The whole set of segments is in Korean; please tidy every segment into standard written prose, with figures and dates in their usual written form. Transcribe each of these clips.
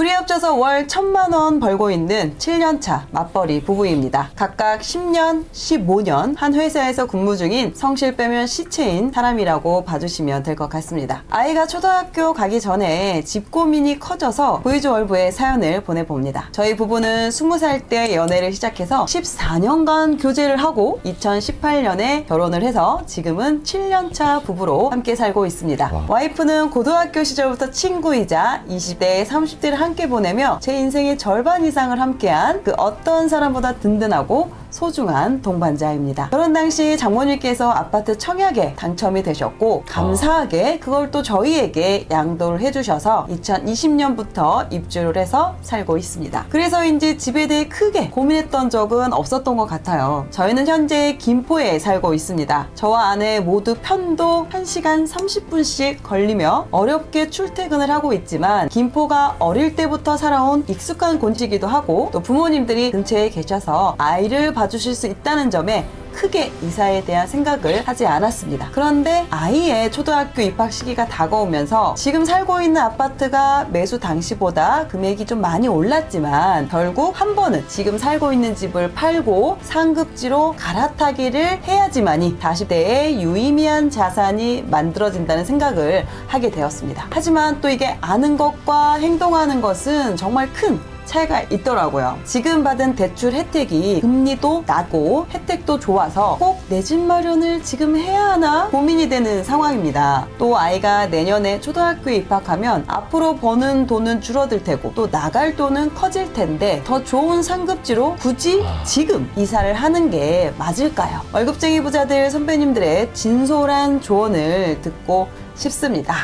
둘이 합쳐서 월 1,000만 원 벌고 있는 7년차 맞벌이 부부입니다. 각각 10년, 15년 한 회사에서 근무 중인 성실 빼면 시체인 사람이라고 봐주시면 될 것 같습니다. 아이가 초등학교 가기 전에 집 고민이 커져서 보이즈월브에 사연을 보내봅니다. 저희 부부는 20살 때 연애를 시작해서 14년간 교제를 하고 2018년에 결혼을 해서 지금은 7년차 부부로 함께 살고 있습니다. 와이프는 고등학교 시절부터 친구이자 20대, 30대를 함께 보내며 제 인생의 절반 이상을 함께한 그 어떤 사람보다 든든하고 소중한 동반자입니다. 결혼 당시 장모님께서 아파트 청약에 당첨이 되셨고 감사하게 그걸 또 저희에게 양도를 해주셔서 2020년부터 입주를 해서 살고 있습니다. 그래서인지 집에 대해 크게 고민했던 적은 없었던 것 같아요. 저희는 현재 김포에 살고 있습니다. 저와 아내 모두 편도 1시간 30분씩 걸리며 어렵게 출퇴근을 하고 있지만 김포가 어릴 때부터 살아온 익숙한 곳이기도 하고 또 부모님들이 근처에 계셔서 아이를 봐주실 수 있다는 점에 크게 이사에 대한 생각을 하지 않았습니다. 그런데 아이의 초등학교 입학 시기가 다가오면서 지금 살고 있는 아파트가 매수 당시보다 금액이 좀 많이 올랐지만 결국 한 번은 지금 살고 있는 집을 팔고 상급지로 갈아타기를 해야지만이 다시 대의 유의미한 자산이 만들어진다는 생각을 하게 되었습니다. 하지만 또 이게 아는 것과 행동하는 것은 정말 큰 차이가 있더라고요. 지금 받은 대출 혜택이 금리도 낮고 혜택도 좋아서 꼭 내 집 마련을 지금 해야 하나 고민이 되는 상황입니다. 또 아이가 내년에 초등학교에 입학하면 앞으로 버는 돈은 줄어들 테고 또 나갈 돈은 커질 텐데 더 좋은 상급지로 굳이 지금 이사를 하는 게 맞을까요? 월급쟁이 부자들 선배님들의 진솔한 조언을 듣고 싶습니다.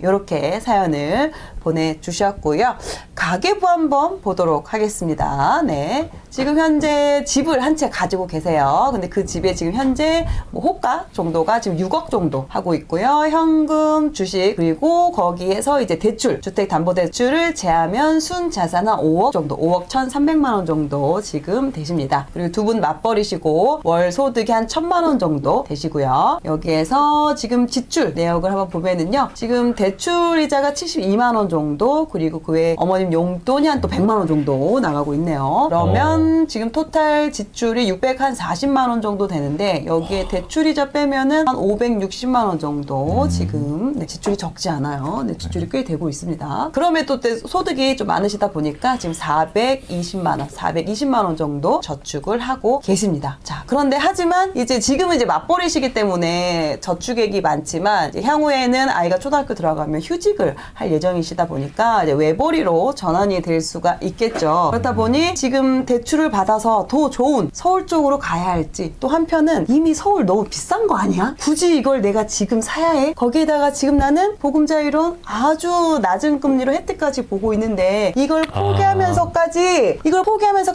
이렇게 사연을 보내주셨고요. 가계부 한번 보도록 하겠습니다. 네. 지금 현재 집을 한 채 가지고 계세요. 근데 그 집에 지금 현재 호가 정도가 지금 6억 정도 하고 있고요. 현금, 주식, 그리고 거기에서 이제 대출, 주택담보대출을 제하면 순자산 한 5억 정도, 5억 1,300만 원 정도 지금 되십니다. 그리고 두 분 맞벌이시고 월 소득이 한 1,000만 원 정도 되시고요. 여기에서 지금 지출 내역을 한번 보면은요. 지금 대출이자가 72만 원 정도, 그리고 그 외에 어머님 용돈이 한 또 100만 원 정도 나가고 있네요. 그러면 지금 토탈 지출이 640만 원 정도 되는데 여기에 대출이자 빼면은 한 560만 원 정도 지금 지출이 적지 않아요. 지출이 꽤 되고 있습니다. 그럼에도 또 소득이 좀 많으시다 보니까 지금 420만 원 정도 저축을 하고 계십니다. 자, 그런데 하지만 이제 지금은 이제 맞벌이시기 때문에 저축액이 많지만 이제 향후에는 아이가 초등학교 들어가면 휴직을 할 예정이시다 보니까 이제 외벌이로 전환이 될 수가 있겠죠. 그렇다 보니 지금 대출을 받아서 더 좋은 서울 쪽으로 가야 할지, 또 한편은 이미 서울 너무 비싼 거 아니야? 굳이 이걸 내가 지금 사야 해? 거기에다가 지금 나는 보금자리론 아주 낮은 금리로 혜택까지 보고 있는데 이걸 포기하면서까지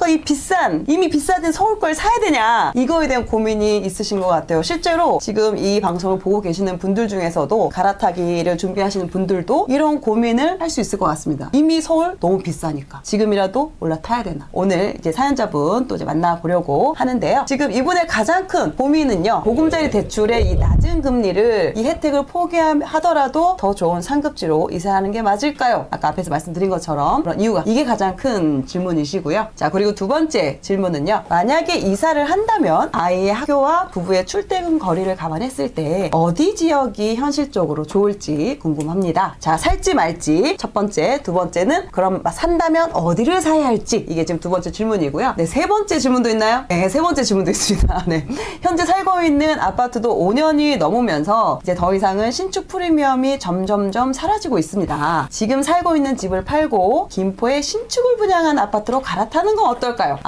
이 비싼, 이미 비싸진 서울 걸 사야 되냐? 이거에 대한 고민이 있으신 것 같아요. 실제로 지금 이 방송을 보고 계시는 분들 중에서도 갈아타기를 준비하시는 분들도 이런 고민을 할 수 있을 것 같습니다. 이미 서울 너무 비싸니까 지금이라도 올라타야 되나? 오늘 이제 사연자분 또 이제 만나보려고 하는데요. 지금 이분의 가장 큰 고민은요. 보금자리 대출의 이 낮은 금리를, 이 혜택을 포기하더라도 더 좋은 상급지로 이사하는 게 맞을까요? 아까 앞에서 말씀드린 것처럼 그런 이유가, 이게 가장 큰 질문이시고요. 자, 그리고 두 번째 질문은요. 만약에 이사를 한다면 아이의 학교와 부부의 출퇴근 거리를 감안했을 때 어디 지역이 현실적으로 좋을지 궁금합니다. 자, 살지 말지 첫 번째, 두 번째는 그럼 산다면 어디를 사야 할지, 이게 지금 두 번째 질문이고요. 네, 세 번째 질문도 있나요? 네, 세 번째 질문도 있습니다. 네. 현재 살고 있는 아파트도 5년이 넘으면서 이제 더 이상은 신축 프리미엄이 점점점 사라지고 있습니다. 지금 살고 있는 집을 팔고 김포에 신축을 분양한 아파트로 갈아타는 건 어떨까요?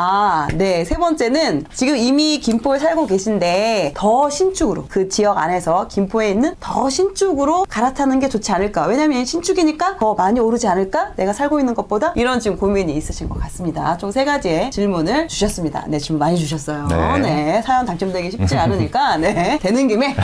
네. 세 번째는 지금 이미 김포에 살고 계신데 더 신축으로, 그 지역 안에서 김포에 있는 더 신축으로 갈아타는 게 좋지 않을까? 왜냐면 신축이니까 더 많이 오르지 않을까? 내가 살고 있는 것보다? 이런 지금 고민이 있으신 것 같습니다. 총 3가지의 질문을 주셨습니다. 네, 질문 많이 주셨어요. 네, 사연 당첨되기 쉽지 않으니까 네, 되는 김에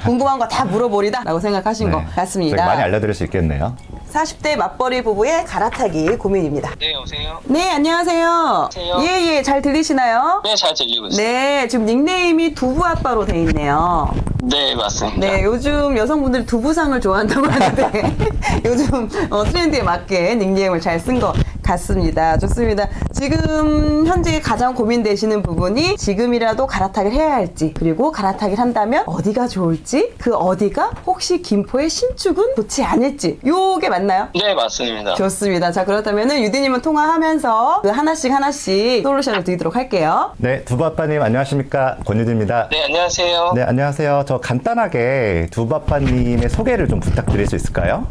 궁금한 거 다 물어보리다 라고 생각하신 것 같습니다. 많이 알려드릴 수 있겠네요. 40대 맞벌이 부부의 갈아타기 고민입니다. 네, 여보세요? 네, 안녕하세요. 안녕하세요. 예, 잘 들리시나요? 네, 잘 들리고 있어요. 네, 지금 닉네임이 두부 아빠로 돼 있네요. 네, 맞습니다. 네, 요즘 여성분들이 두부상을 좋아한다고 하는데 요즘 트렌드에 맞게 닉네임을 잘 쓴 것 같습니다. 좋습니다. 지금 현재 가장 고민되시는 부분이 지금이라도 갈아타기를 해야 할지, 그리고 갈아타기를 한다면 어디가 좋을지, 그 어디가 혹시 김포의 신축은 좋지 않을지, 요게 맞나요? 네, 맞습니다. 좋습니다. 자, 그렇다면은 유디님은 통화하면서 그 하나씩 솔루션을 드리도록 할게요. 네, 두부아빠님 안녕하십니까? 권유디입니다. 네, 안녕하세요. 네, 안녕하세요. 저 간단하게 두부아빠님의 소개를 좀 부탁드릴 수 있을까요?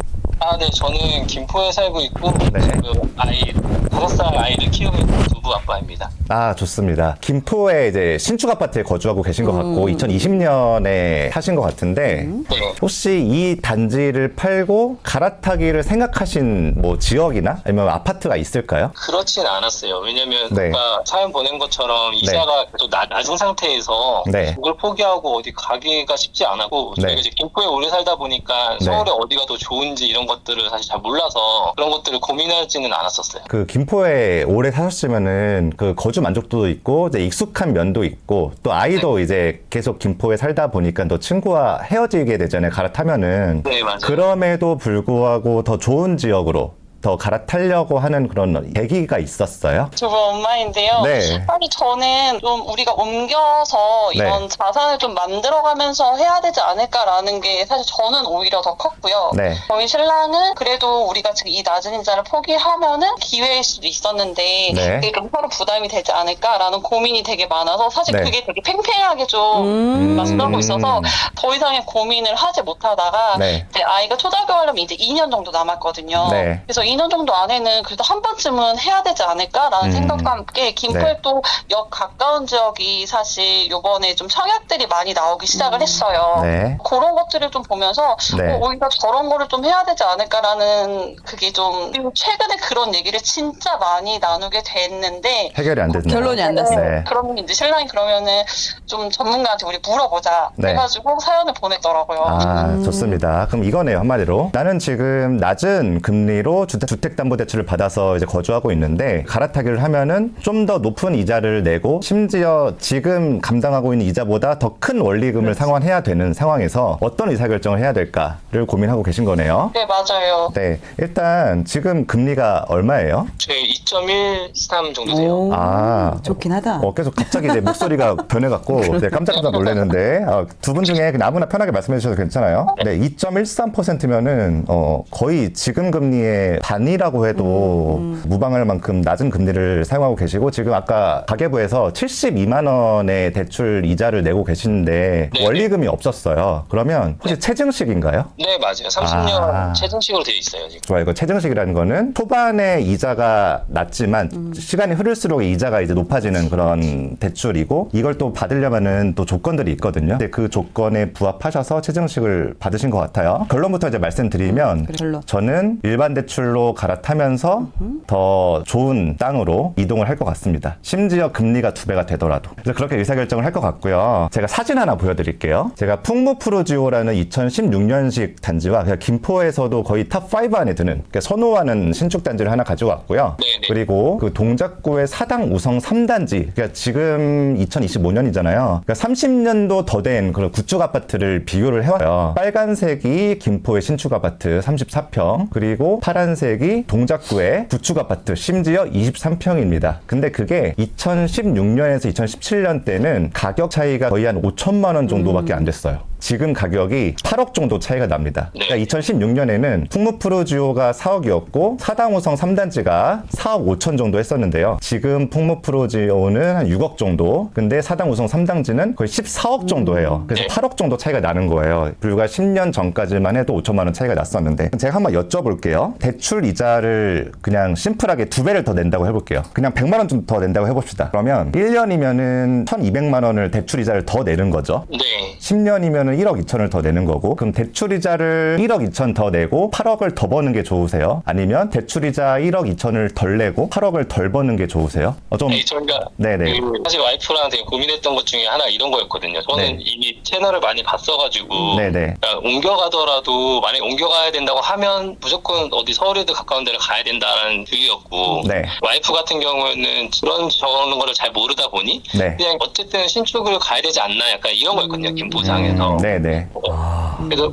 네, 저는 김포에 살고 있고, 네. 지금 5살 아이를 키우고 있는 두부 아빠입니다. 아, 좋습니다. 김포에 이제 신축 아파트에 거주하고 계신 것 같고, 2020년에 사신 것 같은데, 네. 혹시 이 단지를 팔고 갈아타기를 생각하신 뭐 지역이나 아니면 아파트가 있을까요? 그렇진 않았어요. 왜냐면, 네. 아까 사연 보낸 것처럼 이자가 계속 낮은 상태에서 네. 그걸 포기하고 어디 가기가 쉽지 않았고, 네. 저희가 이제 김포에 오래 살다 보니까 네. 서울에 어디가 더 좋은지 이런 것들을 사실 잘 몰라서 그런 것들을 고민하지는 않았었어요. 그 김포에 오래 사셨으면은 그 거주 만족도도 있고 이제 익숙한 면도 있고 또 아이도 이제 계속 김포에 살다 보니까 또 친구와 헤어지게 되잖아요. 갈아타면은. 네, 맞아요. 그럼에도 불구하고 더 좋은 지역으로 더 갈아타려고 하는 그런 계기가 있었어요? 두부 엄마인데요. 네. 사실 저는 좀 우리가 옮겨서 이런 네. 자산을 좀 만들어가면서 해야 되지 않을까라는 게 사실 저는 오히려 더 컸고요. 네. 저희 신랑은 그래도 우리가 지금 이 낮은 이자를 포기하면은 기회일 수도 있었는데 네. 그게 좀 서로 부담이 되지 않을까라는 고민이 되게 많아서 사실 네. 그게 되게 팽팽하게 좀 맞서고 있어서 더 이상의 고민을 하지 못하다가 네. 이제 아이가 초등학교 가려면 이제 2년 정도 남았거든요. 네. 그래서 2년 정도 안에는 그래도 한 번쯤은 해야 되지 않을까라는 생각과 함께 김포에 네. 또 역 가까운 지역이 사실 요번에 좀 청약들이 많이 나오기 시작을 했어요. 네. 그런 것들을 좀 보면서 네. 오히려 저런 거를 좀 해야 되지 않을까라는 그게 좀 그리고 최근에 그런 얘기를 진짜 많이 나누게 됐는데 해결이 안 됐나요? 결론이 안 났어요. 네. 그러면 이제 신랑이 그러면은 좀 전문가한테 우리 물어보자 네. 해가지고 사연을 보냈더라고요. 아, 좋습니다. 그럼 이거네요, 한마디로. 나는 지금 낮은 금리로 주택담보대출을 받아서 이제 거주하고 있는데, 갈아타기를 하면은 좀 더 높은 이자를 내고, 심지어 지금 감당하고 있는 이자보다 더 큰 원리금을 상환해야 되는 상황에서 어떤 의사결정을 해야 될까를 고민하고 계신 거네요. 네, 맞아요. 네. 일단 지금 금리가 얼마예요? 저희 2.13 정도 돼요. 오, 아, 좋긴 하다. 계속 갑자기 이제 목소리가 변해갖고 네, 깜짝깜짝 놀랐는데 두 분 중에 그냥 아무나 편하게 말씀해 주셔도 괜찮아요. 네, 2.13%면은 거의 지금 금리의 반이라고 해도 무방할 만큼 낮은 금리를 사용하고 계시고 지금 아까 가계부에서 72만 원의 대출 이자를 내고 계시는데 네. 원리금이 없었어요. 그러면 혹시 체증식인가요? 네, 맞아요. 30년 아. 최종식으로 되어 있어요, 지금. 좋아요. 이거 체증식이라는 거는 초반에 이자가 낮지만 시간이 흐를수록 이자가 이제 높아지는 그런 대출이고 이걸 또 받으려면은 또 조건들이 있거든요. 근데 그 조건에 부합하셔서 체증식을 받으신 것 같아요. 결론부터 이제 말씀드리면 그래, 결론. 저는 일반 대출로 갈아타면서 더 좋은 땅으로 이동을 할 것 같습니다. 심지어 금리가 2배가 되더라도. 그래서 그렇게 의사결정을 할 것 같고요. 제가 사진 하나 보여드릴게요. 제가 풍무프루지오라는 2016년식 단지와 그냥 김포에서도 거의 탑5 안에 드는 그러니까 선호하는 신축 단지를 하나 가지고 왔고요. 네네. 그리고 그 동작구의 사당 우성 3단지, 그러니까 지금 2025년이잖아요. 그러니까 30년도 더 된 그런 구축 아파트를 비교를 해와요. 빨간색이 김포의 신축 아파트 34평, 그리고 파란색이 동작구의 구축 아파트 심지어 23평입니다. 근데 그게 2016년에서 2017년 때는 가격 차이가 거의 한 5천만 원 정도밖에 안 됐어요. 지금 가격이 8억 정도 차이가 납니다. 그러니까 2016년에는 풍무프로지오가 4억이었고 사당우성 3단지가 4억 5천 정도 했었는데요. 지금 풍무프로지오는 한 6억 정도, 근데 사당우성 3단지는 거의 14억 정도예요. 그래서 8억 정도 차이가 나는 거예요. 불과 10년 전까지만 해도 5천만 원 차이가 났었는데 제가 한번 여쭤볼게요. 대출 이자를 그냥 심플하게 2배를 더 낸다고 해볼게요. 그냥 100만 원 좀 더 낸다고 해봅시다. 그러면 1년이면은 1,200만 원을 대출 이자를 더 내는 거죠. 네. 10년이면은 그러면 1억 2천을 더 내는 거고, 그럼 대출이자를 1억 2천 더 내고 8억을 더 버는 게 좋으세요? 아니면 대출이자 1억 2천을 덜 내고 8억을 덜 버는 게 좋으세요? 좀 저희가 네네. 사실 와이프랑 되게 고민했던 것 중에 하나 이런 거였거든요. 저는 네. 이 채널을 많이 봤어가지고 네네. 그러니까 옮겨가더라도 만약에 옮겨가야 된다고 하면 무조건 어디 서울에도 가까운 데를 가야 된다라는 주의였고 네. 와이프 같은 경우에는 그런 저런 거를 잘 모르다 보니 네. 그냥 어쨌든 신축을 가야 되지 않나 약간 이런 거였거든요. 김포상에서. 네네.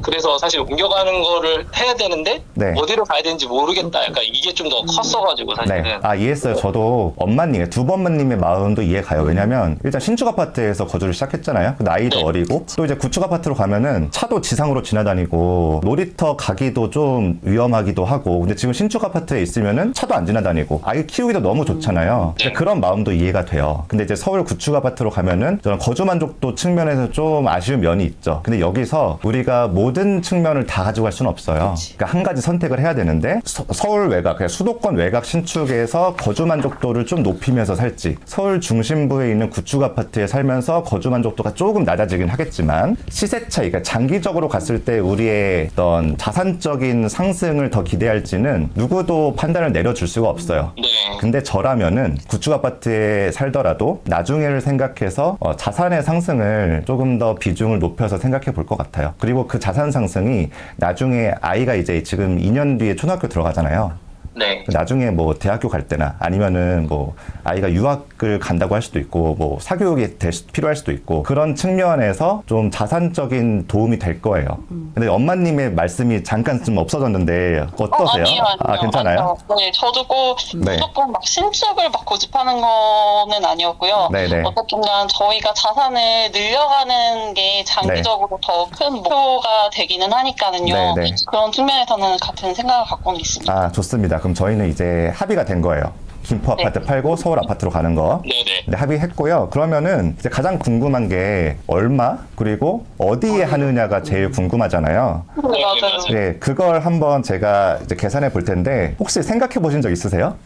그래서 사실 옮겨가는 거를 해야 되는데 네. 어디로 가야 되는지 모르겠다. 약간 이게 좀 더 컸어가지고 사실은. 네. 아, 이해했어요. 저도 엄마님의, 두부엄마님의 마음도 이해가요. 왜냐면 일단 신축 아파트에서 거주를 시작했잖아요. 나이도 네. 어리고 또 이제 구축 아파트로 가면은 차도 지상으로 지나다니고 놀이터 가기도 좀 위험하기도 하고, 근데 지금 신축 아파트에 있으면은 차도 안 지나다니고 아이 키우기도 너무 좋잖아요. 네. 그런 마음도 이해가 돼요. 근데 이제 서울 구축 아파트로 가면은 저는 거주 만족도 측면에서 좀 아쉬운 면이 있죠. 근데 여기서 우리가 모든 측면을 다 가져갈 수는 없어요. 그러니까 한 가지 선택을 해야 되는데 서울 외곽, 그냥 수도권 외곽 신축에서 거주 만족도를 좀 높이면서 살지, 서울 중심부에 있는 구축 아파트에 살면서 거주 만족도가 조금 낮아지긴 하겠지만 시세 차이, 그러니까 장기적으로 갔을 때 우리의 어떤 자산적인 상승을 더 기대할지는 누구도 판단을 내려줄 수가 없어요. 네. 근데 저라면은 구축 아파트에 살더라도 나중에를 생각해서 자산의 상승을 조금 더 비중을 높여서 생각해 볼 것 같아요. 그리고 그 자산 상승이 나중에 아이가 이제 지금 2년 뒤에 초등학교 들어가잖아요. 네. 나중에 뭐 대학교 갈 때나 아니면은 뭐 아이가 유학을 간다고 할 수도 있고 뭐 사교육이 필요할 수도 있고 그런 측면에서 좀 자산적인 도움이 될 거예요. 근데 엄마님의 말씀이 잠깐 좀 없어졌는데 어떠세요? 아니요. 아, 괜찮아요? 아니요. 네, 저도 꼭 네. 무조건 막 신축을 막 고집하는 거는 아니었고요. 네네. 어쨌든 저희가 자산을 늘려가는 게 장기적으로 더 큰 목표가 되기는 하니까는요. 네네. 그런 측면에서는 같은 생각을 갖고는 있습니다. 아, 좋습니다. 그럼 저희는 이제 합의가 된 거예요. 김포 네. 아파트 팔고 서울 아파트로 가는 거. 네네. 네, 합의했고요. 그러면은 이제 가장 궁금한 게 얼마 그리고 어디에 하느냐가 제일 궁금하잖아요. 네, 맞아요. 네, 그걸 한번 제가 이제 계산해 볼 텐데 혹시 생각해 보신 적 있으세요?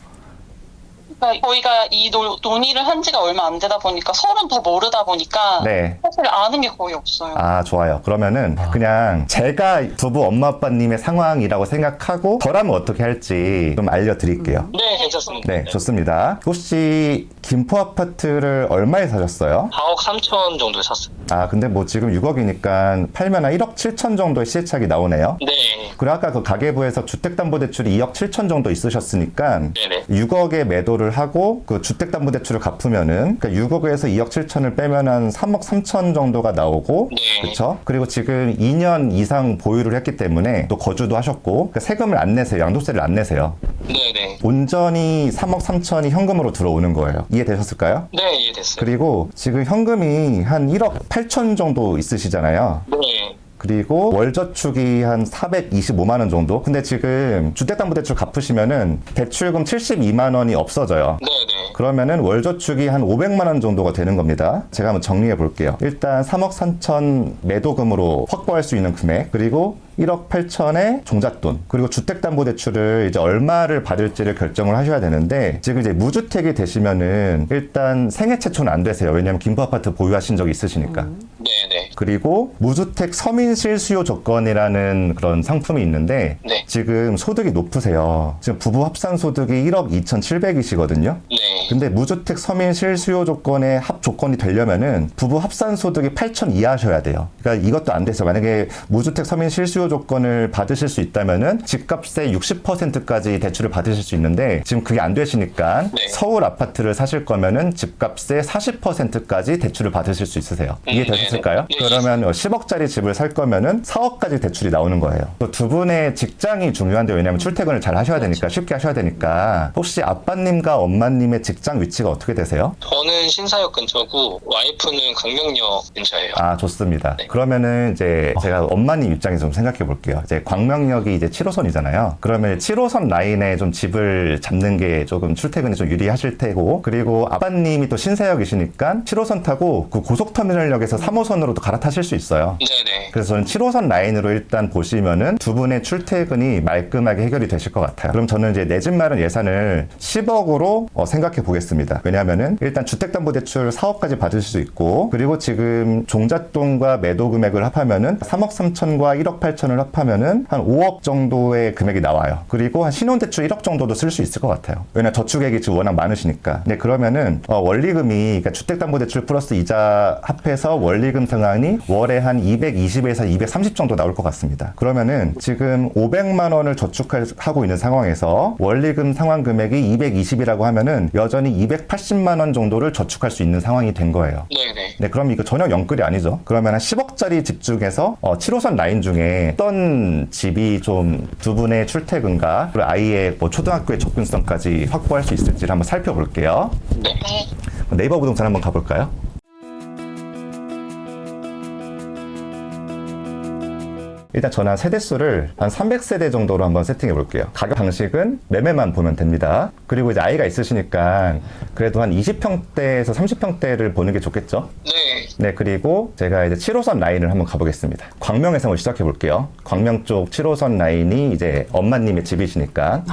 그러니까 저희가 이 논의를 한 지가 얼마 안 되다 보니까 서로는 더 모르다 보니까 네. 사실 아는 게 거의 없어요. 아, 좋아요. 그러면은 그냥 제가 두부 엄마 아빠님의 상황이라고 생각하고 저라면 어떻게 할지 좀 알려드릴게요. 네, 괜찮습니다. 네, 좋습니다. 혹시 김포 아파트를 얼마에 사셨어요? 4억 3천 정도에 샀어요. 아, 근데 뭐 지금 6억이니까 팔면 한 1억 7천 정도의 시세차익이 나오네요. 네. 그리고 아까 그 가계부에서 주택담보대출이 2억 7천 정도 있으셨으니까 네네. 6억에 매도를 하고 그 주택담보대출을 갚으면은 그러니까 6억에서 2억 7천을 빼면 한 3억 3천 정도가 나오고 네. 그렇죠? 그리고 지금 2년 이상 보유를 했기 때문에 또 거주도 하셨고 그러니까 세금을 안 내세요. 양도세를 안 내세요. 네네. 온전히 3억 3천이 현금으로 들어오는 거예요. 이해되셨을까요? 네, 이해됐어요. 그리고 지금 현금이 한 1억 8천 정도 있으시잖아요. 네. 그리고 월저축이 한 425만 원 정도. 근데 지금 주택담보대출 갚으시면은 대출금 72만 원이 없어져요. 네네. 그러면은 월저축이 한 500만 원 정도가 되는 겁니다. 제가 한번 정리해 볼게요. 일단 3억 3천 매도금으로 확보할 수 있는 금액, 그리고 1억 8천의 종잣돈, 그리고 주택담보대출을 이제 얼마를 받을지를 결정을 하셔야 되는데 지금 이제 무주택이 되시면은 일단 생애 최초는 안 되세요. 왜냐하면 김포 아파트 보유하신 적이 있으시니까. 네네. 그리고 무주택 서민 실수요 조건이라는 그런 상품이 있는데 네. 지금 소득이 높으세요. 지금 부부 합산 소득이 1억 2,700이시거든요. 네. 근데 무주택 서민 실수요 조건의 합 조건이 되려면은 부부 합산 소득이 8천 이하셔야 돼요. 그러니까 이것도 안 돼서 만약에 무주택 서민 실수요 조건을 받으실 수 있다면은 집값의 60%까지 대출을 받으실 수 있는데 지금 그게 안 되시니까 네. 서울 아파트를 사실 거면은 집값의 40%까지 대출을 받으실 수 있으세요. 이해되셨을까요? 네. 그러면 10억짜리 집을 살 거면은 4억까지 대출이 나오는 거예요. 또 두 분의 직장이 중요한데 왜냐면 출퇴근을 잘 하셔야 되니까 쉽게 하셔야 되니까 혹시 아빠님과 엄마님의 직장 위치가 어떻게 되세요? 저는 신사역 근처고 와이프는 광명역 근처예요. 아, 좋습니다. 그러면은 이제 제가 엄마님 입장에서 좀 생각해 볼게요. 이제 광명역이 이제 7호선이잖아요. 그러면 7호선 라인에 좀 집을 잡는 게 조금 출퇴근이 좀 유리하실 테고, 그리고 아빠님이 또 신사역이시니까 7호선 타고 그 고속터미널역에서 3호선으로도 갈아타실 수 있어요. 네네. 그래서 저는 7호선 라인으로 일단 보시면은 두 분의 출퇴근이 말끔하게 해결이 되실 것 같아요. 그럼 저는 이제 내 집 마련 예산을 10억으로 생각해 보겠습니다. 왜냐하면은 일단 주택담보대출 4억까지 받으실 수 있고, 그리고 지금 종잣돈과 매도 금액을 합하면은 3억 3천과 1억 8천을 합하면은 한 5억 정도의 금액이 나와요. 그리고 한 신혼대출 1억 정도도 쓸 수 있을 것 같아요. 왜냐면 저축액이 지금 워낙 많으시니까. 네, 그러면은 원리금이, 그러니까 주택담보대출 플러스 이자 합해서 원리금 상환이 월에 한 220에서 230 정도 나올 것 같습니다. 그러면은 지금 500만 원을 저축하고 있는 상황에서 원리금 상환 금액이 220이라고 하면은 여전히 280만 원 정도를 저축할 수 있는 상황이 된 거예요. 네네. 네, 그럼 이거 전혀 영끌이 아니죠. 그러면 한 10억짜리 집 중에서 7호선 라인 중에 어떤 집이 좀 두 분의 출퇴근과 그리고 아이의 뭐 초등학교의 접근성까지 확보할 수 있을지를 한번 살펴볼게요. 네. 네. 네이버 부동산 한번 가볼까요? 일단 저는 한 세대수를 한 300세대 정도로 한번 세팅해 볼게요. 가격 방식은 매매만 보면 됩니다. 그리고 이제 아이가 있으시니까 그래도 한 20평대에서 30평대를 보는 게 좋겠죠? 네. 네, 그리고 제가 이제 7호선 라인을 한번 가보겠습니다. 광명에서 한번 시작해 볼게요. 광명 쪽 7호선 라인이 이제 엄마님의 집이시니까.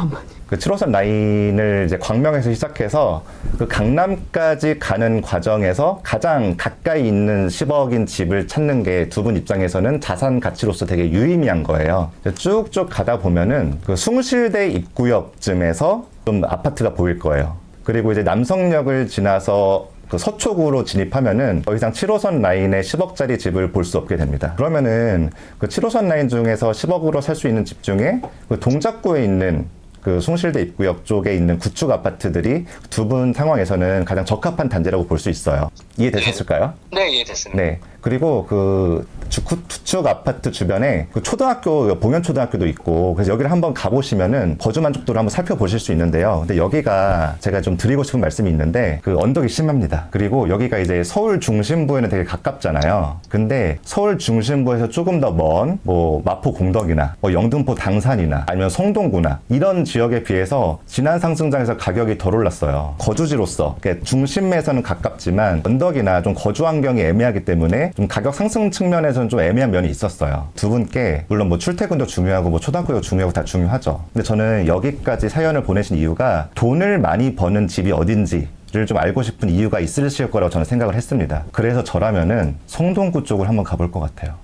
그 7호선 라인을 이제 광명에서 시작해서 그 강남까지 가는 과정에서 가장 가까이 있는 10억인 집을 찾는 게 두 분 입장에서는 자산 가치로서 되게 유의미한 거예요. 쭉쭉 가다 보면은 그 숭실대 입구역쯤에서 좀 아파트가 보일 거예요. 그리고 이제 남성역을 지나서 그 서초구로 진입하면은 더 이상 7호선 라인에 10억짜리 집을 볼 수 없게 됩니다. 그러면은 그 7호선 라인 중에서 10억으로 살 수 있는 집 중에 그 동작구에 있는 그 숭실대 입구역 쪽에 있는 구축 아파트들이 두 분 상황에서는 가장 적합한 단지라고 볼 수 있어요. 이해되셨을까요? 네, 이해됐습니다. 네. 그리고 그 구축 아파트 주변에 그 초등학교, 봉현초등학교도 있고, 그래서 여기를 한번 가보시면은 거주 만족도를 한번 살펴보실 수 있는데요. 근데 여기가 제가 좀 드리고 싶은 말씀이 있는데 그 언덕이 심합니다. 그리고 여기가 이제 서울 중심부에는 되게 가깝잖아요. 근데 서울 중심부에서 조금 더 먼 뭐 마포 공덕이나 뭐 영등포 당산이나 아니면 성동구나 이런 지역에 비해서 지난 상승장에서 가격이 덜 올랐어요. 거주지로서 그러니까 중심에서는 가깝지만 언덕이나 좀 거주 환경이 애매하기 때문에 좀 가격 상승 측면에서는 좀 애매한 면이 있었어요. 두 분께 물론 뭐 출퇴근도 중요하고 뭐 초등학교도 중요하고 다 중요하죠. 근데 저는 여기까지 사연을 보내신 이유가 돈을 많이 버는 집이 어딘지를 좀 알고 싶은 이유가 있으실 거라고 저는 생각을 했습니다. 그래서 저라면은 성동구 쪽을 한번 가볼 것 같아요.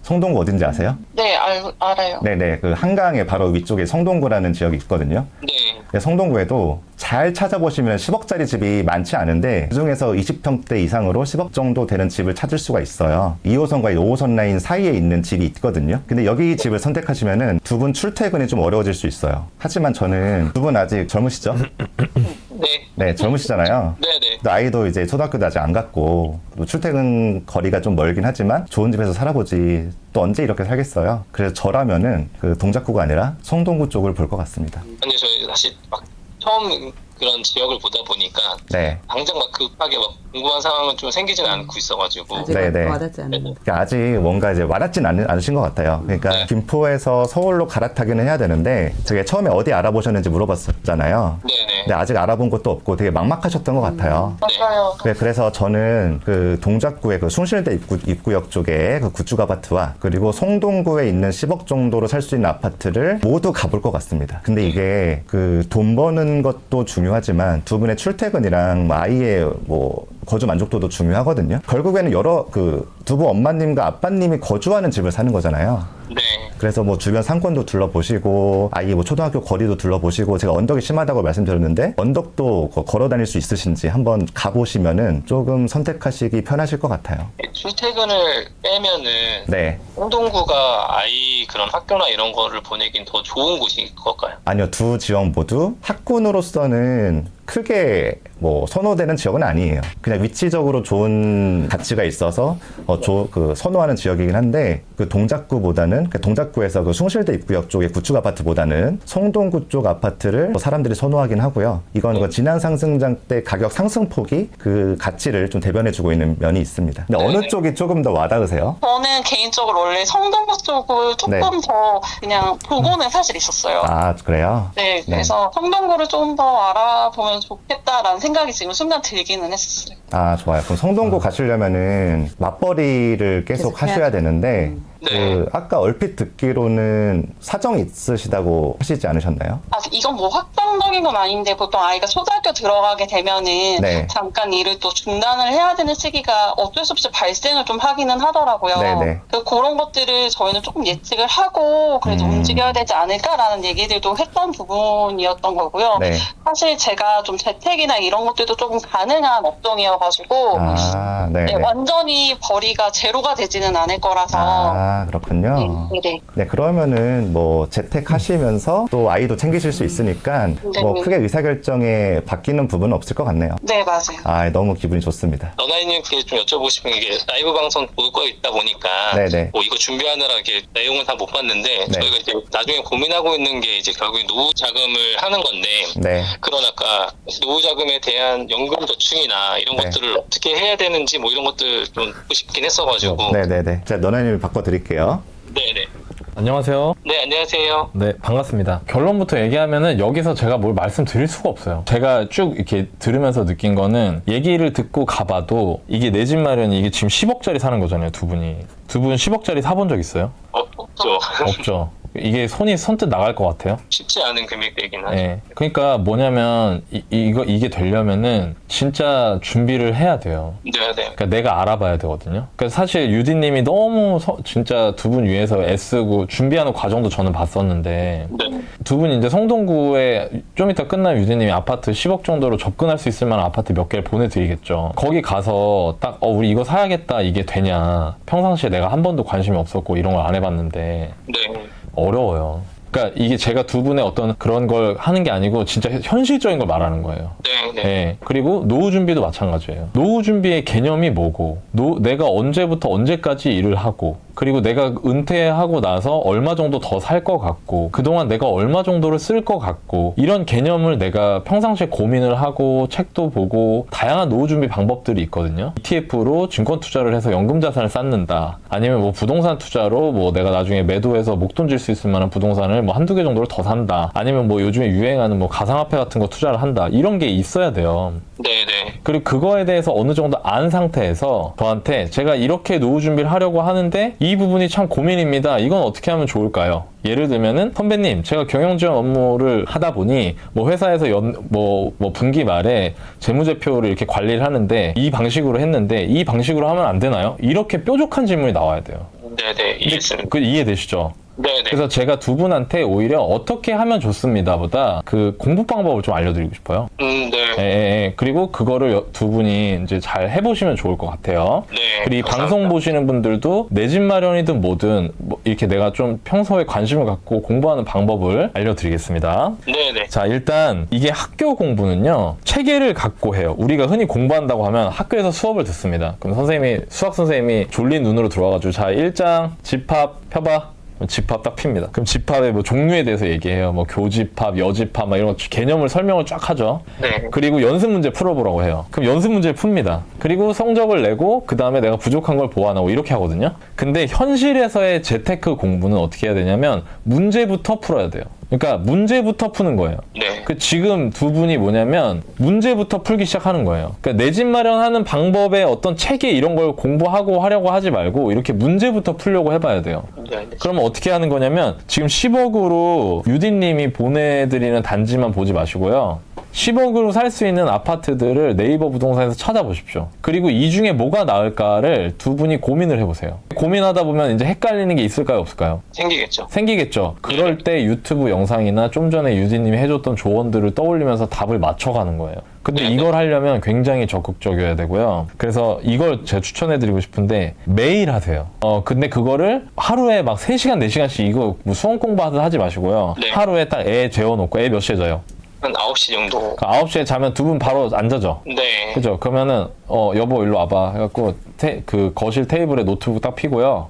성동구 어딘지 아세요? 네, 알아요. 네네, 그 한강의 바로 위쪽에 성동구라는 지역이 있거든요. 네. 성동구에도 잘 찾아보시면 10억짜리 집이 많지 않은데 그중에서 20평대 이상으로 10억 정도 되는 집을 찾을 수가 있어요. 2호선과 5호선 라인 사이에 있는 집이 있거든요. 근데 여기 집을 선택하시면은 두 분 출퇴근이 좀 어려워질 수 있어요. 하지만 저는 두 분 아직 젊으시죠? 네. 네, 젊으시잖아요. 네네. 또 아이도 이제 초등학교도 아직 안 갔고 또 출퇴근 거리가 좀 멀긴 하지만 좋은 집에서 살아보지 또 언제 이렇게 살겠어요. 그래서 저라면은 그 동작구가 아니라 성동구 쪽을 볼 것 같습니다. 아니, 저희 사실 막 처음 그런 지역을 보다 보니까 네. 당장 막 급하게 막 궁금한 상황은 좀 생기진 않고 있어가지고. 아직 네네. 와닿지 않는다. 그러니까 아직 뭔가 이제 와닿진 않으신 것 같아요. 그러니까 네. 김포에서 서울로 갈아타기는 해야 되는데 제가 처음에 어디 알아보셨는지 물어봤었잖아요. 네네. 근데 아직 알아본 곳도 없고 되게 막막하셨던 것 같아요. 맞아요. 네, 그래서 저는 그 동작구의 그 숭실대 입구역 쪽에 그 구축 아파트와 그리고 송동구에 있는 10억 정도로 살 수 있는 아파트를 모두 가볼 것 같습니다. 근데 이게 그 돈 버는 것도 중요하지만 두 분의 출퇴근이랑 뭐 아이의 뭐 거주 만족도도 중요하거든요. 결국에는 여러 그 두부 엄마님과 아빠님이 거주하는 집을 사는 거잖아요. 네. 그래서 뭐 주변 상권도 둘러보시고 아이 뭐 초등학교 거리도 둘러보시고 제가 언덕이 심하다고 말씀드렸는데 언덕도 걸어 다닐 수 있으신지 한번 가보시면은 조금 선택하시기 편하실 것 같아요. 출퇴근을 빼면은 네. 성동구가 아이 그런 학교나 이런 거를 보내긴 더 좋은 곳일 걸까요? 아니요, 두 지역 모두 학군으로서는 크게 뭐 선호되는 지역은 아니에요. 그냥 위치적으로 좋은 가치가 있어서 선호하는 지역이긴 한데 그 동작구보다는 그 동작구에서 그 숭실대 입구역 쪽의 구축 아파트보다는 성동구 쪽 아파트를 사람들이 선호하긴 하고요. 이건 그 지난 상승장 때 가격 상승폭이 그 가치를 좀 대변해주고 있는 면이 있습니다. 근데 어느 쪽이 조금 더 와닿으세요? 저는 개인적으로 원래 성동구 쪽을 조금 네. 더 그냥 보고는 사실 있었어요. 아, 그래요? 네, 그래서 성동구를 좀 더 알아보면 됐으면 좋겠다라는 생각이 지금 순간 들기는 했었어요. 아, 좋아요. 그럼 성동구 가시려면은 맞벌이를 계속 계속 해야 하셔야 되는데, 네. 아까 얼핏 듣기로는 사정이 있으시다고 하시지 않으셨나요? 아, 이건 뭐 확정적인 건 아닌데 보통 아이가 초등학교 들어가게 되면은 네. 잠깐 일을 또 중단을 해야 되는 시기가 어쩔 수 없이 발생을 좀 하기는 하더라고요. 네네. 그런 것들을 저희는 조금 예측을 하고 그래도 움직여야 되지 않을까라는 얘기들도 했던 부분이었던 거고요. 네. 사실 제가 좀 재택이나 이런 것들도 조금 가능한 업종이어가지고 아, 네. 네, 완전히 벌이가 제로가 되지는 않을 거라서 아, 그렇군요. 네. 네, 그러면은 뭐 재택하시면서 또 아이도 챙기실 수 있으니까 뭐 크게 의사결정에 바뀌는 부분은 없을 것 같네요. 네, 맞아요. 아, 너무 기분이 좋습니다. 너나이님께 좀 여쭤보고 싶은 게 라이브 방송 볼 거 있다 보니까 네네. 뭐 이거 준비하느라 이렇게 내용을 다 못 봤는데 네. 저희가 이제 나중에 고민하고 있는 게 이제 결국에 노후 자금을 하는 건데 네. 그런 아까 노후 자금에 대한 연금 저축이나 이런 네. 것들을 어떻게 해야 되는지 뭐 이런 것들 좀 듣고 싶긴 했어가지고 네네네. 자, 너나님을 바꿔드릴게요. 네네. 안녕하세요. 네, 안녕하세요. 네, 반갑습니다. 결론부터 얘기하면은 여기서 제가 뭘 말씀드릴 수가 없어요. 제가 쭉 이렇게 들으면서 느낀 거는 얘기를 듣고 가봐도 이게 내 집 마련이 이게 지금 10억짜리 사는 거잖아요, 두 분이. 두 분 10억짜리 사본 적 있어요? 없죠. 없죠. 이게 손이 선뜻 나갈 것 같아요. 쉽지 않은 금액대긴 하죠. 네. 그러니까 뭐냐면 이게 되려면은 진짜 준비를 해야 돼요. 네, 네. 그러니까 내가 알아봐야 되거든요. 그러니까 사실 유디님이 너무 진짜 두 분 위해서 애쓰고 준비하는 과정도 저는 봤었는데 네. 두 분이 이제 성동구에 좀 이따 끝나면 유디님이 아파트 10억 정도로 접근할 수 있을 만한 아파트 몇 개를 보내드리겠죠. 거기 가서 딱 우리 이거 사야겠다 이게 되냐. 평상시에 내가 한 번도 관심이 없었고 이런 걸 안 해봤는데 네. 어려워요. 그러니까 이게 제가 두 분의 어떤 그런 걸 하는 게 아니고 진짜 현실적인 걸 말하는 거예요. 네. 네. 네. 그리고 노후 준비도 마찬가지예요. 노후 준비의 개념이 뭐고, 내가 언제부터 언제까지 일을 하고, 그리고 내가 은퇴하고 나서 얼마 정도 더 살 것 같고, 그동안 내가 얼마 정도를 쓸 것 같고, 이런 개념을 내가 평상시에 고민을 하고, 책도 보고, 다양한 노후 준비 방법들이 있거든요. ETF로 증권 투자를 해서 연금 자산을 쌓는다. 아니면 뭐 부동산 투자로 뭐 내가 나중에 매도해서 목돈 질 수 있을 만한 부동산을 뭐 한두 개 정도를 더 산다. 아니면 뭐 요즘에 유행하는 뭐 가상화폐 같은 거 투자를 한다. 이런 게 있어야 돼요. 네. 네. 그리고 그거에 대해서 어느 정도 안 상태에서 저한테 제가 이렇게 노후 준비를 하려고 하는데 이 부분이 참 고민입니다. 이건 어떻게 하면 좋을까요? 예를 들면은 선배님, 제가 경영지원 업무를 하다 보니 뭐 회사에서 뭐 분기 말에 재무제표를 이렇게 관리를 하는데 이 방식으로 했는데 이 방식으로 하면 안 되나요? 이렇게 뾰족한 질문이 나와야 돼요. 네. 이해했습니다. 그 이해되시죠? 네. 네. 그래서 제가 두 분한테 오히려 어떻게 하면 좋습니다 보다 그 공부 방법을 좀 알려드리고 싶어요. 네. 예. 그리고 그거를 두 분이 이제 잘 해보시면 좋을 것 같아요. 네. 그리고 이 감사합니다. 방송 보시는 분들도 내 집 마련이든 뭐든 뭐 이렇게 내가 좀 평소에 관심을 갖고 공부하는 방법을 알려드리겠습니다. 네. 자, 일단 이게 학교 공부는요, 체계를 갖고 해요. 우리가 흔히 공부한다고 하면 학교에서 수업을 듣습니다. 그럼 수학 선생님이 졸린 눈으로 들어와가지고 자, 1장 집합 펴봐. 집합 딱 핍니다. 그럼 집합의 뭐 종류에 대해서 얘기해요. 뭐 교집합, 여집합, 막 이런 거 개념을 설명을 쫙 하죠. 네. 그리고 연습 문제 풀어보라고 해요. 그럼 연습 문제를 풉니다. 그리고 성적을 내고 그 다음에 내가 부족한 걸 보완하고 이렇게 하거든요. 근데 현실에서의 재테크 공부는 어떻게 해야 되냐면 문제부터 풀어야 돼요. 그러니까 문제부터 푸는 거예요. 네. 그 지금 두 분이 뭐냐면 문제부터 풀기 시작하는 거예요. 그러니까 내 집 마련하는 방법의 어떤 체계 이런 걸 공부하고 하려고 하지 말고 이렇게 문제부터 풀려고 해봐야 돼요. 네. 그러면 어떻게 하는 거냐면 지금 10억으로 유디님이 보내드리는 단지만 보지 마시고요. 10억으로 살 수 있는 아파트들을 네이버 부동산에서 찾아보십시오. 그리고 이 중에 뭐가 나을까를 두 분이 고민을 해보세요. 고민하다 보면 이제 헷갈리는 게 있을까요, 없을까요? 생기겠죠. 생기겠죠. 그럴 때 유튜브 영상이나 좀 전에 유디님이 해줬던 조언들을 떠올리면서 답을 맞춰가는 거예요. 근데 이걸 하려면 굉장히 적극적이어야 되고요. 그래서 이걸 제가 추천해드리고 싶은데 매일 하세요. 근데 그거를 하루에 막 3시간, 4시간씩 이거 뭐 수험 공부하듯 하지 마시고요. 네. 하루에 딱 애 재워놓고 애 몇 시에 자요? 한 9시 정도. 9시에 자면 두 분 바로 안 자죠? 네. 그죠? 그러면은 여보 일로 와봐 해갖고 그 거실 테이블에 노트북 딱 피고요.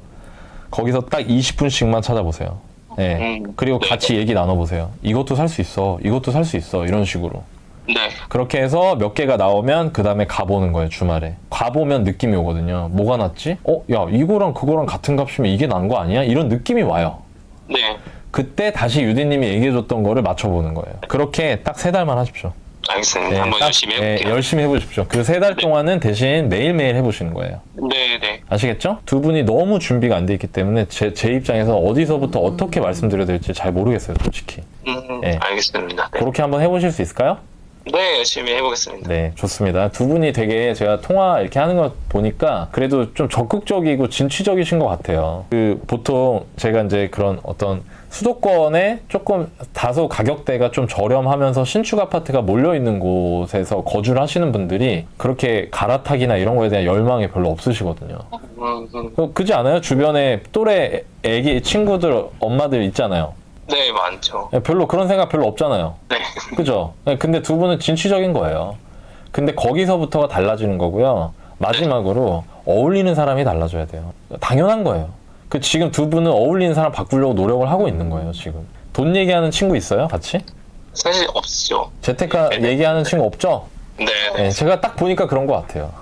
거기서 딱 20분씩만 찾아보세요. 네. 그리고 네. 같이 얘기 나눠보세요. 이것도 살 수 있어. 이것도 살 수 있어. 이런 식으로. 네. 그렇게 해서 몇 개가 나오면 그 다음에 가보는 거예요, 주말에. 가보면 느낌이 오거든요. 뭐가 낫지? 야, 이거랑 그거랑 같은 값이면 이게 난 거 아니야? 이런 느낌이 와요. 네. 그때 다시 유디님이 얘기해줬던 거를 맞춰보는 거예요. 그렇게 딱 3달만 하십시오. 알겠습니다. 한번 열심히 해볼게요. 열심히 해보십시오. 그 3달 동안은 대신 매일매일 해보시는 거예요. 네네. 아시겠죠? 두 분이 너무 준비가 안 돼 있기 때문에 제 입장에서 어디서부터 어떻게 말씀드려야 될지 잘 모르겠어요, 솔직히. 네. 알겠습니다. 네. 그렇게 한번 해보실 수 있을까요? 네, 열심히 해보겠습니다. 네, 좋습니다. 두 분이 되게 제가 통화 이렇게 하는 거 보니까 그래도 좀 적극적이고 진취적이신 것 같아요. 그 보통 제가 이제 그런 어떤 수도권에 조금 다소 가격대가 좀 저렴하면서 신축 아파트가 몰려있는 곳에서 거주를 하시는 분들이 그렇게 갈아타기나 이런 거에 대한 열망이 별로 없으시거든요. 그지 않아요? 주변에 또래 애기 친구들 엄마들 있잖아요. 네, 많죠. 별로 그런 생각 별로 없잖아요. 네. 그죠? 근데 두 분은 진취적인 거예요. 근데 거기서부터가 달라지는 거고요. 마지막으로 어울리는 사람이 달라져야 돼요. 당연한 거예요. 그 지금 두 분은 어울리는 사람 바꾸려고 노력을 하고 있는 거예요, 지금. 돈 얘기하는 친구 있어요, 같이? 사실 없죠. 재테크 얘기하는 친구 없죠? 네. 네, 제가 딱 보니까 그런 것 같아요.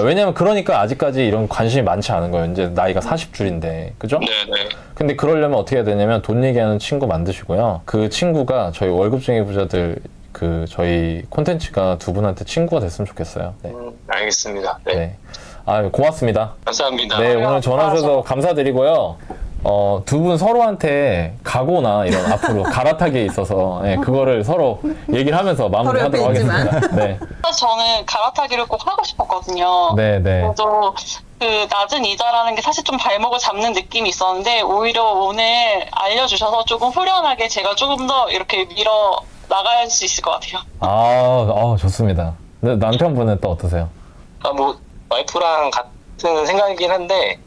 왜냐면 그러니까 아직까지 이런 관심이 많지 않은 거예요. 이제 나이가 40줄인데. 그죠? 네네. 근데 그러려면 어떻게 해야 되냐면 돈 얘기하는 친구 만드시고요. 그 친구가 저희 월급쟁이 부자들 그 저희 콘텐츠가 두 분한테 친구가 됐으면 좋겠어요. 네. 알겠습니다. 네. 네. 아, 고맙습니다. 감사합니다. 네, 오늘 전화 주셔서 감사드리고요. 두 분 서로한테 각오나 이런 앞으로 갈아타기에 있어서 그거를 서로 얘기를 하면서 마무리하도록 서로 옆에 하겠습니다. 네. 사실 저는 갈아타기를 꼭 하고 싶었거든요. 네, 네. 저도 그 낮은 이자라는 게 사실 좀 발목을 잡는 느낌이 있었는데 오히려 오늘 알려주셔서 조금 후련하게 제가 조금 더 이렇게 밀어 나갈 수 있을 것 같아요. 좋습니다. 근데 남편분은 또 어떠세요? 뭐 와이프랑 같은 생각이긴 한데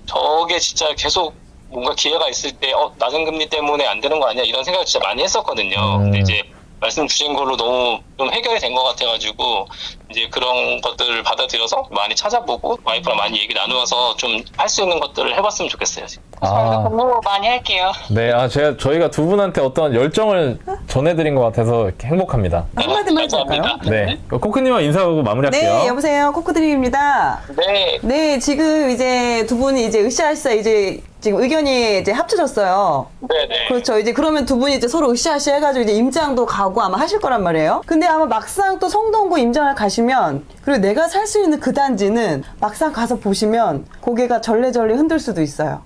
저게 진짜 계속 뭔가 기회가 있을 때 낮은 금리 때문에 안 되는 거 아니야 이런 생각을 진짜 많이 했었거든요. 근데 이제 말씀 주신 걸로 너무 좀 해결이 된 것 같아가지고 이제 그런 것들을 받아들여서 많이 찾아보고 와이프랑 많이 얘기 나누어서 좀 할 수 있는 것들을 해봤으면 좋겠어요. 지금. 저희도 공부 많이 할게요. 네, 저희가 두 분한테 어떤 열정을 전해드린 것 같아서 행복합니다. 한마디만 해도 될까요? 감사합니다. 네, 코크님과 인사하고 마무리할게요. 네, 여보세요. 코코드림입니다. 네. 네, 지금 이제 두 분이 이제 으쌰으쌰 이제 지금 의견이 이제 합쳐졌어요. 네네. 그렇죠. 이제 그러면 두 분이 이제 서로 으쌰으쌰 해가지고 이제 임장도 가고 아마 하실 거란 말이에요. 근데 아마 막상 또 성동구 임장을 가시면 그리고 내가 살 수 있는 그 단지는 막상 가서 보시면 고개가 절레절레 흔들 수도 있어요.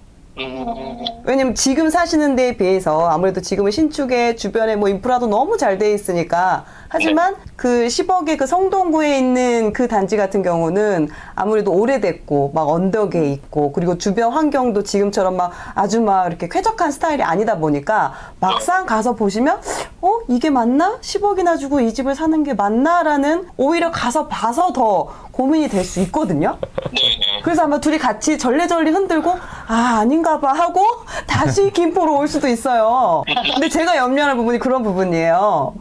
왜냐면 지금 사시는 데에 비해서 아무래도 지금은 신축에 주변에 뭐 인프라도 너무 잘 돼 있으니까 하지만 그 10억의 그 성동구에 있는 그 단지 같은 경우는 아무래도 오래됐고 막 언덕에 있고 그리고 주변 환경도 지금처럼 막 아주 막 이렇게 쾌적한 스타일이 아니다 보니까 막상 가서 보시면 이게 맞나? 10억이나 주고 이 집을 사는 게 맞나? 라는 오히려 가서 봐서 더 고민이 될 수 있거든요. 네네. 그래서 아마 둘이 같이 절레절레 흔들고 아닌가 봐 하고 다시 김포로 올 수도 있어요. 근데 제가 염려하는 부분이 그런 부분이에요.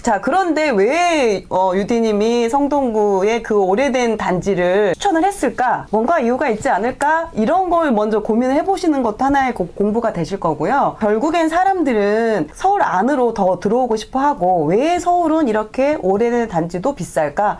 자, 그런데 왜 유디님이 성동구의 그 오래된 단지를 추천을 했을까? 뭔가 이유가 있지 않을까? 이런 걸 먼저 고민을 해보시는 것도 하나의 공부가 되실 거고요. 결국엔 사람들은 서울 안으로 더 들어오고 싶어 하고 왜 서울은 이렇게 오래된 단지도 비쌀까?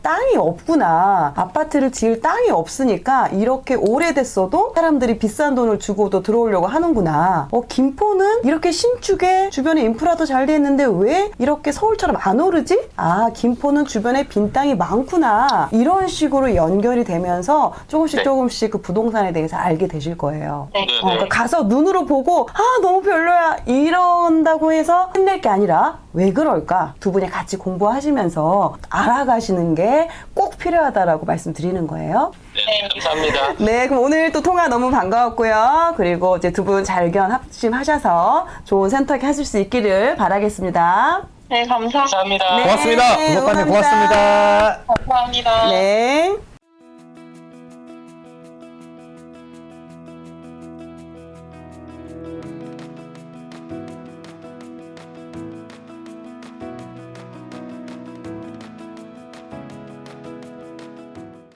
땅이 없구나. 아파트를 지을 땅이 없으니까 이렇게 오래됐어도 사람들이 비싼 돈을 주고도 들어오려고 하는구나. 김포는 이렇게 신축에 주변에 인프라도 잘 돼 있는데 왜 이렇게 서울처럼 안 오르지? 김포는 주변에 빈 땅이 많구나. 이런 식으로 연결이 되면서 조금씩 그 부동산에 대해서 알게 되실 거예요. 네. 그러니까 가서 눈으로 보고 너무 별로야 이런다고 해서 끝낼 게 아니라 왜 그럴까? 두 분이 같이 공부하시면서 알아가시는 게 꼭 필요하다라고 말씀드리는 거예요. 네, 감사합니다. 네, 그럼 오늘 또 통화 너무 반가웠고요. 그리고 이제 두 분 잘 의견 합심하셔서 좋은 선택 하실 수 있기를 바라겠습니다. 네, 감사합니다. 감사합니다. 네, 고맙습니다. 구독자님 고맙습니다. 감사합니다. 네.